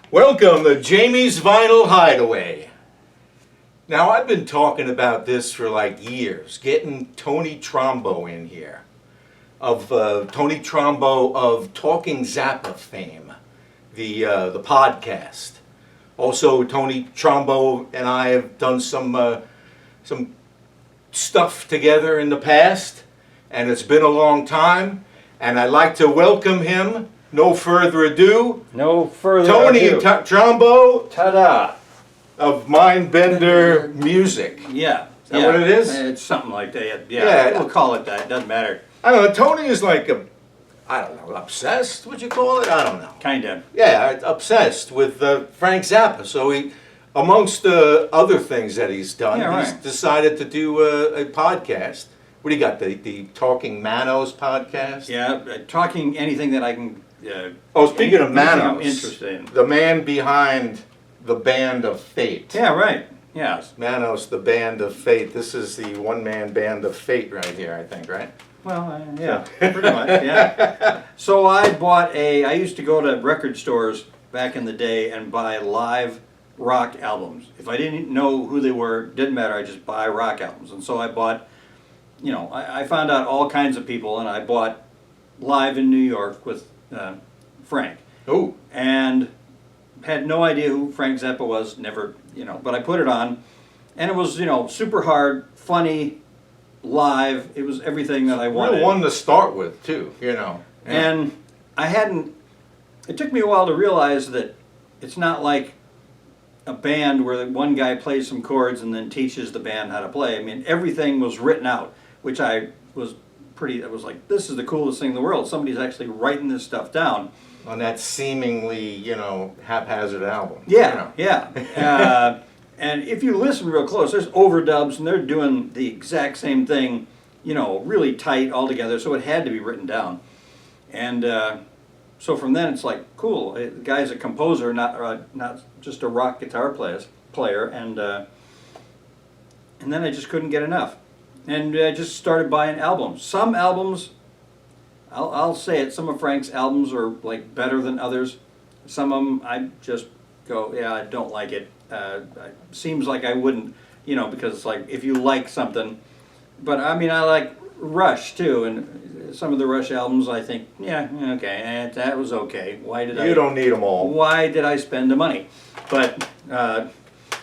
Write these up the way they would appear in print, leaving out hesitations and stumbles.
Welcome to Jamie's Vinyl Hideaway. Now, I've been talking about this for like years, getting Tony Trombo in here. Tony Trombo of Talking Zappa fame, the podcast. Also, Tony Trombo and I have done some stuff together in the past, and it's been a long time, and I'd like to welcome him. No further ado. Tony Trombo. Ta-da! Of Mindbender Music. Yeah. Is that what it is? It's something like that. Yeah. We'll call it that. It doesn't matter. I don't know. Tony is like obsessed, would you call it? I don't know. Kind of. Yeah, obsessed with Frank Zappa. So he, amongst other things that he's done, he's decided to do a podcast. What do you got? The Talking Manos podcast? Yeah, talking anything that I can... speaking of Manos, I'm interested in. The man behind the Band of Fate. Yeah, right. Yes. Manos, the Band of Fate. This is the one-man Band of Fate right here, I think, right? Well, yeah, pretty much, yeah. So I used to go to record stores back in the day and buy live rock albums. If I didn't know who they were, didn't matter, I just buy rock albums. And so I bought, I found out all kinds of people, and I bought Live in New York with Frank. Oh. And had no idea who Frank Zappa was, never, but I put it on, and it was, super hard, funny, live. It was everything that I wanted. Real one to start with, too, Yeah. And it took me a while to realize that it's not like a band where one guy plays some chords and then teaches the band how to play. I mean, everything was written out, which I was like, this is the coolest thing in the world. Somebody's actually writing this stuff down. On that seemingly, haphazard album. Yeah, yeah. And if you listen real close, there's overdubs, and they're doing the exact same thing, really tight all together, so it had to be written down. And so from then, it's like, cool. The guy's a composer, not just a rock guitar player, and then I just couldn't get enough. And I just started buying albums. Some albums, I'll say it, some of Frank's albums are like better than others. Some of them I just go, yeah, I don't like it. Seems like I wouldn't, because it's like if you like something. But I mean, I like Rush too, and some of the Rush albums I think, yeah, okay, that was okay. You don't need them all. Why did I spend the money? But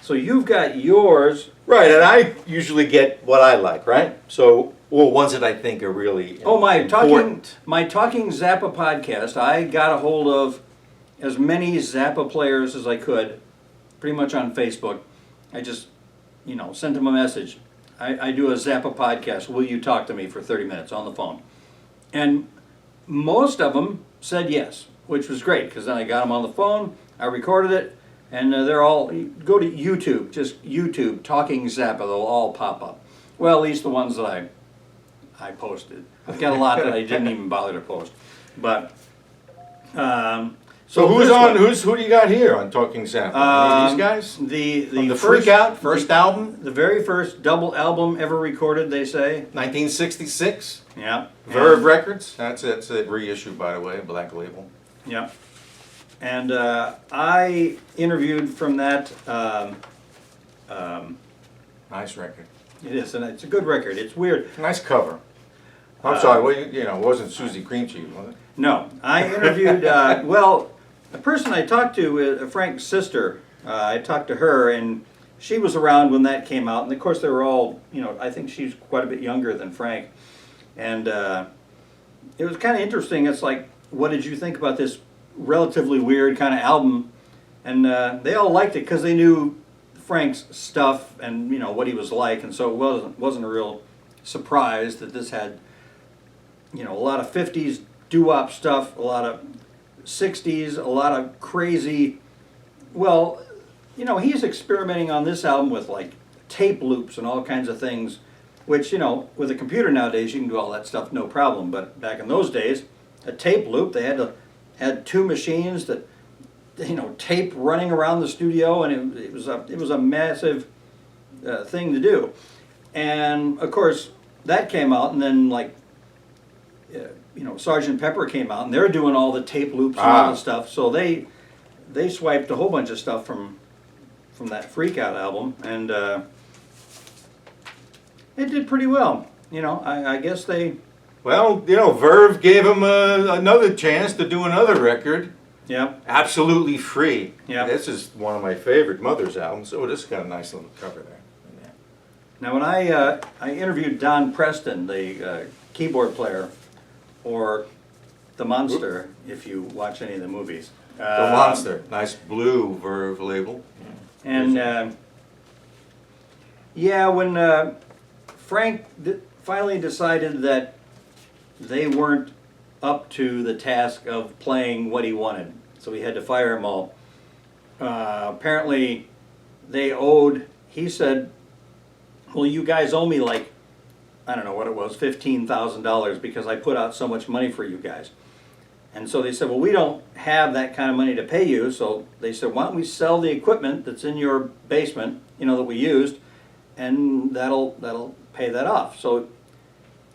so you've got yours. Right, and I usually get what I like, right? So, ones that I think are really important. My Talking Zappa podcast, I got a hold of as many Zappa players as I could, pretty much on Facebook. I just, sent them a message. I do a Zappa podcast. Will you talk to me for 30 minutes on the phone? And most of them said yes, which was great, because then I got them on the phone, I recorded it, and they're all, go to YouTube, just YouTube, Talking Zappa, they'll all pop up. Well, at least the ones that I posted. I've got a lot that I didn't even bother to post. But, so who do you got here on Talking Zappa? These guys? The Freak Out, first album? The very first double album ever recorded, they say. 1966? Yeah. Verve Records? That's a reissue, by the way, Black Label. Yeah. And I interviewed from that. Nice record. It is, and it's a good record. It's weird. Nice cover. I'm sorry, well, it wasn't Susie Cream Cheese, was it? No. I interviewed, the person I talked to, Frank's sister, I talked to her, and she was around when that came out. And of course, they were all, I think she's quite a bit younger than Frank. And it was kind of interesting. It's like, what did you think about this relatively weird kind of album? And they all liked it because they knew Frank's stuff and what he was like, and so it wasn't a real surprise that this had a lot of 50s doo-wop stuff, a lot of 60s, a lot of crazy. Well, he's experimenting on this album with like tape loops and all kinds of things, which with a computer nowadays you can do all that stuff no problem. But back in those days, a tape loop, they had two machines that tape running around the studio, and it was a massive thing to do. And of course that came out, and then like Sgt. Pepper came out, and they're doing all the tape loops and all the stuff. So they they swiped a whole bunch of stuff from that Freak Out album, and it did pretty well. You know, I guess they. Well, you know, Verve gave him another chance to do another record. Yeah. Absolutely free. Yeah. This is one of my favorite Mothers albums. Oh, this has got a nice little cover there. Yeah. Now, when I interviewed Don Preston, the keyboard player, or the Monster, if you watch any of the movies. The Monster, nice blue Verve label. And yeah, when Frank finally decided that they weren't up to the task of playing what he wanted, so he had to fire them all. Apparently, they owed, he said, well, you guys owe me like, I don't know what it was, $15,000 because I put out so much money for you guys. And so they said, well, we don't have that kind of money to pay you, so they said, why don't we sell the equipment that's in your basement, you know, that we used, and that'll pay that off. So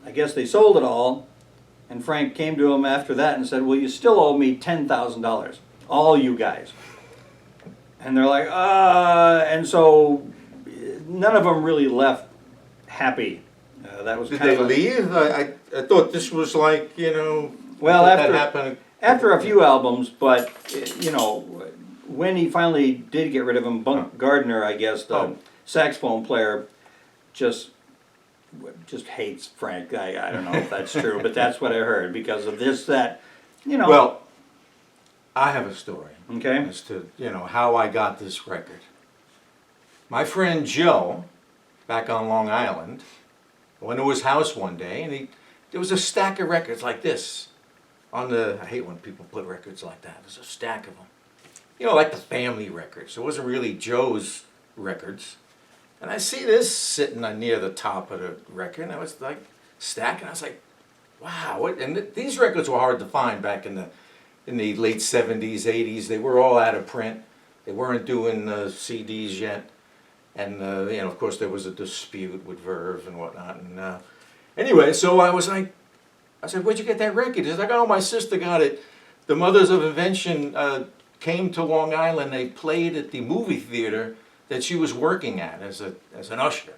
I guess they sold it all, and Frank came to him after that and said, well, you still owe me $10,000, all you guys. And they're like, and so none of them really left happy. That was Did kind they of leave? I thought this was like, you know, well, that happened. after a few albums, but you know, when he finally did get rid of him, Bunk Gardner, I guess, the saxophone player, just hates Frank. I don't know if that's true, but that's what I heard because of this, that, you know. Well, I have a story. Okay. As to, you know, how I got this record. My friend Joe, back on Long Island, went to his house one day, and there was a stack of records like this. I hate when people put records like that. There's a stack of them. You know, like the family records. It wasn't really Joe's records. And I see this sitting near the top of the record, and I was like stacking. I was like, wow. These records were hard to find back in the late 70s, 80s. They were all out of print. They weren't doing CDs yet. And, you know, of course, there was a dispute with Verve and whatnot. And anyway, so I said, where'd you get that record? He said, oh, my sister got it. The Mothers of Invention came to Long Island. They played at the movie theater that she was working at as an usher.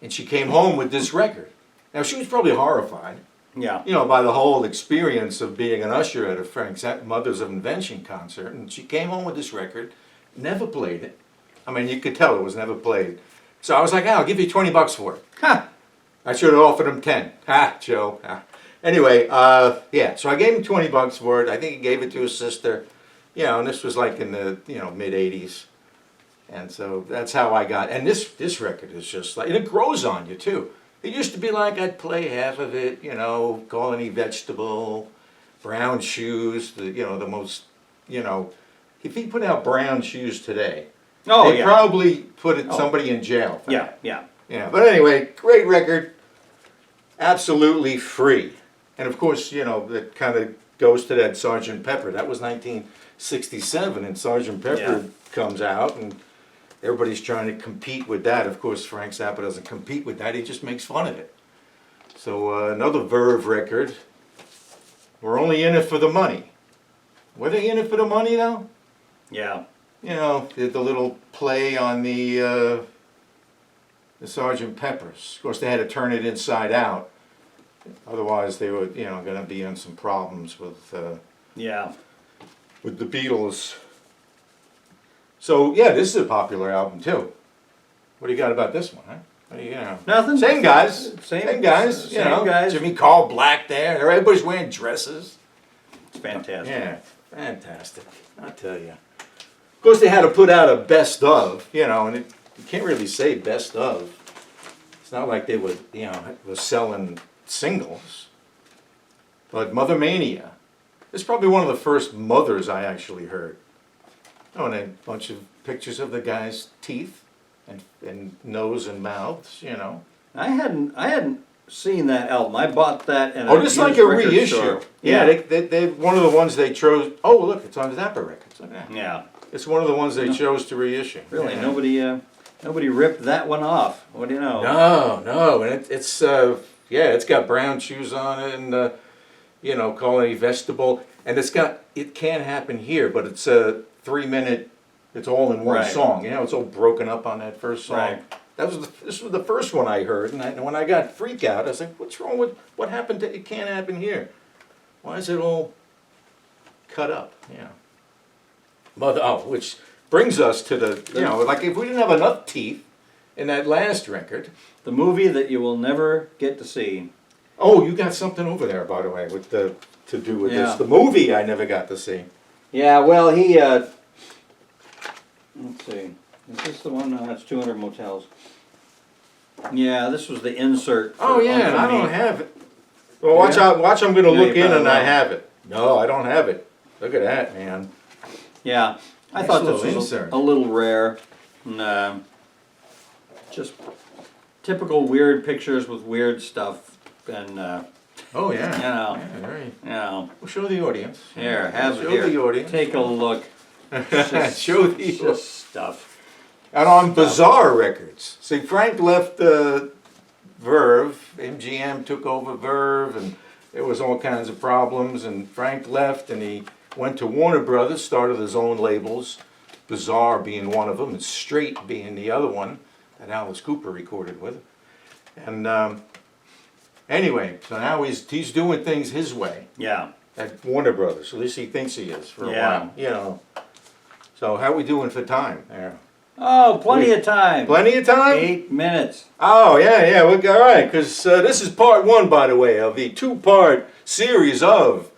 And she came home with this record. Now, she was probably horrified, Yeah. you know, by the whole experience of being an usher at a Frank Mothers of Invention concert. And she came home with this record, never played it. I mean, you could tell it was never played. So I was like, I'll give you $20 for it. Ha! I should have offered him 10. Ha, Joe. Ha. Anyway, yeah, so I gave him $20 for it. I think he gave it to his sister. You know, and this was like in the, you know, mid-'80s. And so that's how I got, and this record is just like, and it grows on you too. It used to be like I'd play half of it, you know, Call Any Vegetable, Brown Shoes, the most, you know, if he put out Brown Shoes today, they'd probably put somebody in jail. For that. Yeah. But anyway, great record, absolutely free. And of course, you know, that kind of goes to that Sgt. Pepper. That was 1967, and Sgt. Pepper comes out, and everybody's trying to compete with that. Of course, Frank Zappa doesn't compete with that. He just makes fun of it. So another Verve record. We're only in it for the money. Were they in it for the money, though? Yeah. You know, the little play on the Sgt. Peppers. Of course, they had to turn it inside out. Otherwise, they were, you know, going to be in some problems with the Beatles. So yeah, this is a popular album too. What do you got about this one, huh? You know, Nothing. Same guys. Same guys. You know, Jimmy Carl Black there. Everybody's wearing dresses. It's fantastic. Yeah, fantastic. I tell you. Of course, they had to put out a best of. You know, and you can't really say best of. It's not like they were, you know, was selling singles. But Mother Mania. It's probably one of the first Mothers I actually heard. Oh, and a bunch of pictures of the guy's teeth and nose and mouths, you know. I hadn't seen that album. I bought that in this is like a reissue. Store. Yeah, they one of the ones they chose. Oh, look, it's on Zappa Records. Look at that. Yeah. It's one of the ones they chose to reissue. Really, yeah. nobody ripped that one off. What do you know? No, and it's got Brown Shoes on it, and you know, calling it vestibule, and it can happen here, but it's a 3-minute, it's all in one Right. song, you know, it's all broken up on that first song. Right. This was the first one I heard, and when I got freaked out, I was like, what's wrong with, what happened to, it can't happen here? Why is it all cut up, yeah. Which brings us to the, you know, like if we didn't have enough teeth in that last record. The movie that you will never get to see. Oh, you got something over there, by the way, with to do with this. Yeah. The movie I never got to see. Yeah, well, he, let's see, is this the one? No, that's 200 Motels. Yeah, this was the insert. Oh for yeah, and I Uncle don't Me. have it. Well, watch out! Watch, I'm going to Yeah, look you in probably and I will. have it. No, I don't have it. Look at that, man. Yeah, I Nice thought this little was insert. a little rare. And, just typical weird pictures with weird stuff. And, Oh yeah. You know. Yeah, right. you know, We'll show the audience. here, have show here, the audience. take a look. It's just- Show the it's audience. just stuff. And on Bizarre Records, see, Frank left Verve. MGM took over Verve, and there was all kinds of problems. And Frank left, and he went to Warner Brothers, started his own labels. Bizarre being one of them, and Straight being the other one that Alice Cooper recorded with. And anyway, so now he's doing things his way Yeah. at Warner Brothers. At least he thinks he is for a Yeah. while, you know. So how we doing for time there? Oh, plenty of time. Plenty of time? 8 minutes. Oh, yeah, all right, because this is part 1, by the way, of the 2-part series of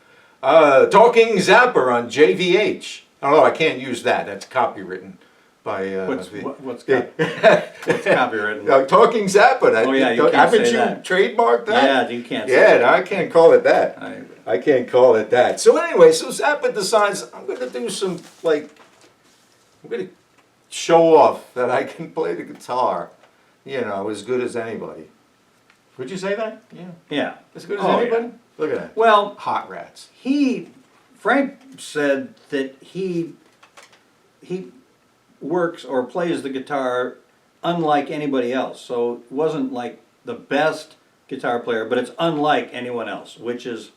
Talking Zappa on JVH. Oh, no, I can't use that. That's copywritten by... What's what's copywritten? Talking Zappa. Oh, yeah, you can't haven't say you that. trademarked that? Yeah, you can't say Yeah, that. no, I can't call it that. I- I can't call it that. So anyway, so Zappa decides, I'm going to do some, like, I'm going to show off that I can play the guitar, you know, as good as anybody. Would you say that? Yeah. Yeah. As good as Oh, anybody? yeah. Look at that. Well, Hot rats. Frank said that he works or plays the guitar unlike anybody else. So it wasn't like the best guitar player, but it's unlike anyone else, which is,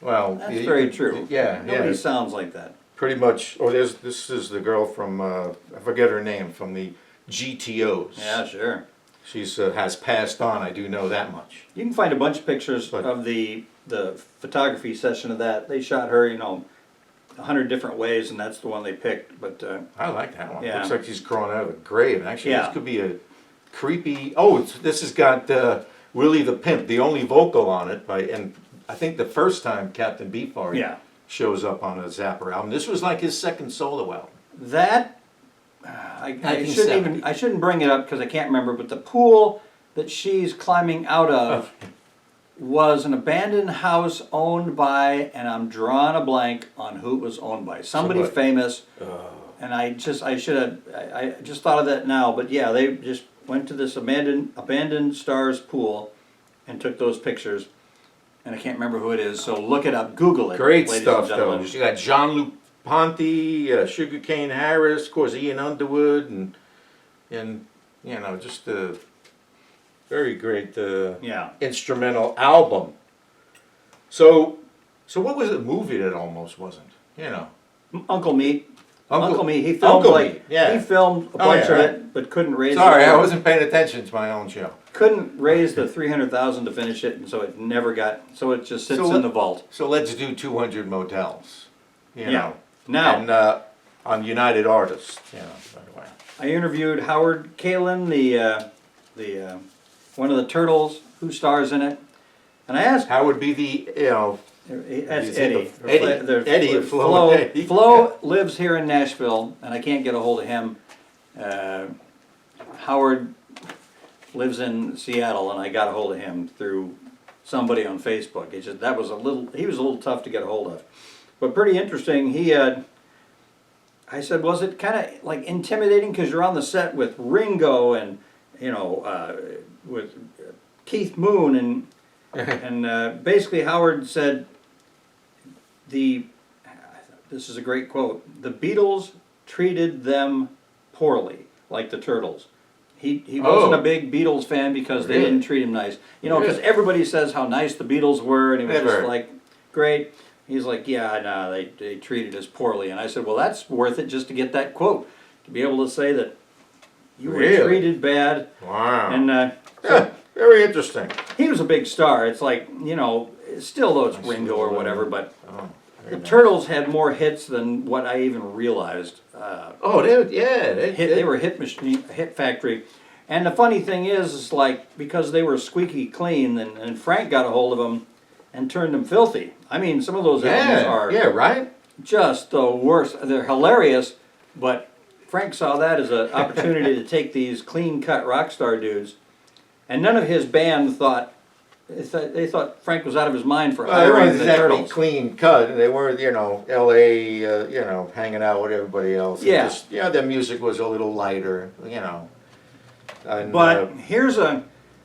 Well, that's you- very true. Yeah, Nobody yeah. sounds like that. Pretty much. Oh, this is the girl from, I forget her name, from the GTOs. Yeah, sure. She's has passed on, I do know that much. You can find a bunch of pictures But- of the photography session of that. They shot her, 100 different ways, and that's the one they picked. But I like that one. Yeah. Looks like she's crawling out of a grave. And actually, Yeah. this could be a creepy. Oh, this has got Willie the Pimp, the only vocal on it, and I think the first time Captain Beefheart yeah, shows up on a Zappa album. This was like his second solo album. that I 1970. shouldn't bring it up because I can't remember. But the pool that she's climbing out of was an abandoned house owned by, and I'm drawing a blank on who it was owned by. Somebody Somebody. famous. And I just thought of that now. But yeah, they just went to this abandoned Stars pool and took those pictures. And I can't remember who it is, so look it up, Google it. Great ladies stuff, and gentlemen. though. You got Jean-Luc Ponty, Sugarcane Harris, of course, Ian Underwood, and just a very great Yeah. instrumental album. So what was the movie that almost wasn't? Uncle Meat. Uncle- Uncle Meat. He filmed Uncle Meat, yeah. He filmed a Oh, bunch yeah, of right. it, but couldn't raise. Sorry, the, I wasn't paying attention to my own show. Couldn't raise the 300,000 to finish it, and so it never got. So it just sits So in the vault. So let's do 200 Motels. Yeah. Now, And on United Artists, by the way. I interviewed Howard Kalin, the one of the Turtles who stars in it, and I asked. How would be the, That's He's Eddie. Eddie of Flo Flo, and Eddie. Flo lives here in Nashville, and I can't get a hold of him. Howard lives in Seattle, and I got a hold of him through somebody on Facebook. He was a little tough to get a hold of, but pretty interesting. I said, was it kind of like intimidating because you're on the set with Ringo and with Keith Moon and basically Howard said this is a great quote, the Beatles treated them poorly, like the Turtles. He wasn't a big Beatles fan because they Really? didn't treat him nice. Because everybody says how nice the Beatles were, and he was Never. just like great. He's like, yeah, no, they treated us poorly. And I said, well, that's worth it just to get that quote, to be able to say that you were Really? treated bad. Wow. And Yeah, very interesting. he was a big star. It's like, you know, still though it's Ringo or whatever, but Oh, the very nice. Turtles had more hits than what I even realized. Oh, They were a hit machine, a hit factory. And the funny thing is like, because they were squeaky clean, and Frank got a hold of them and turned them filthy. I mean, some of those albums are right. just the worst. They're hilarious, but Frank saw that as an opportunity to take these clean-cut rock star dudes, and none of his band thought, they thought Frank was out of his mind for They hiring weren't the exactly Turtles. clean cut. They weren't, L.A., hanging out with everybody else. It Yeah. just, their music was a little lighter, And, But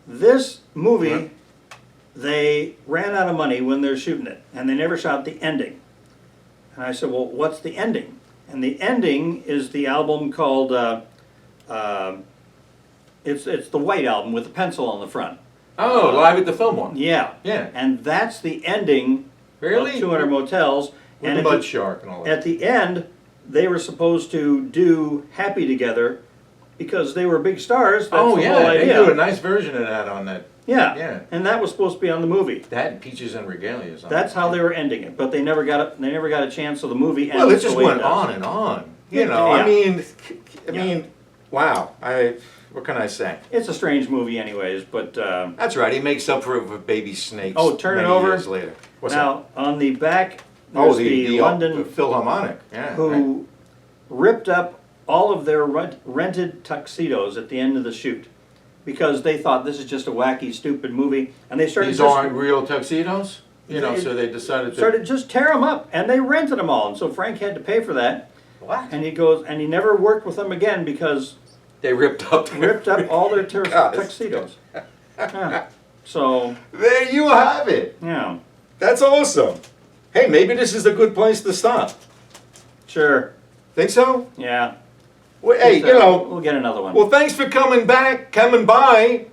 this movie, they ran out of money when they're shooting it, and they never shot the ending. And I said, well, what's the ending? And the ending is the album called, it's the white album with the pencil on the front. Live at the Fillmore. Yeah. Yeah. And that's the ending Really? of 200 Motels. With And the at Mud the, Shark and all that. at the end, they were supposed to do Happy Together because they were big stars. That's the whole They idea. do a nice version of that on that. Yeah. Yeah. And that was supposed to be on the movie. That and Peaches and Regalia. That's how they were ending it, but they never got it. They never got a chance. So the movie ended. Well, it just the way went it does. on and on. Yeah. I mean, wow. What can I say? It's a strange movie, anyways. But That's right. He makes up for it with Baby Snakes. Oh, turn it many over. years later. What's now on the back, that? there's The London Philharmonic. Yeah. who ripped up all of their rented tuxedos at the end of the shoot because they thought this is just a wacky, stupid movie, and they started These aren't real tuxedos. So they decided to. started just tear them up, and they rented them all, and so Frank had to pay for that. What? And he goes, and he never worked with them again because They ripped up. all their God. tuxedos. Yeah. So There you have it. yeah, That's awesome. Hey, maybe this is a good place to stop. sure, Think so? yeah. Well, hey, We'll get another one. Well, thanks for coming by.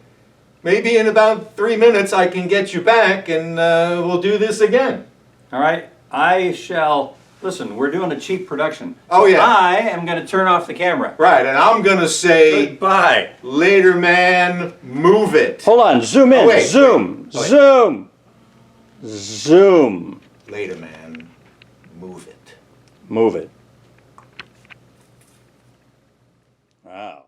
Maybe in about 3 minutes I can get you back and we'll do this again. All right, I shall. Listen, we're doing a cheap production. Oh, yeah. I am going to turn off the camera. Right, and I'm going to say, Goodbye. later, man, move it. Hold on, zoom in, Oh, wait, zoom, wait. zoom, zoom. Later, man, move it. Move it. Wow.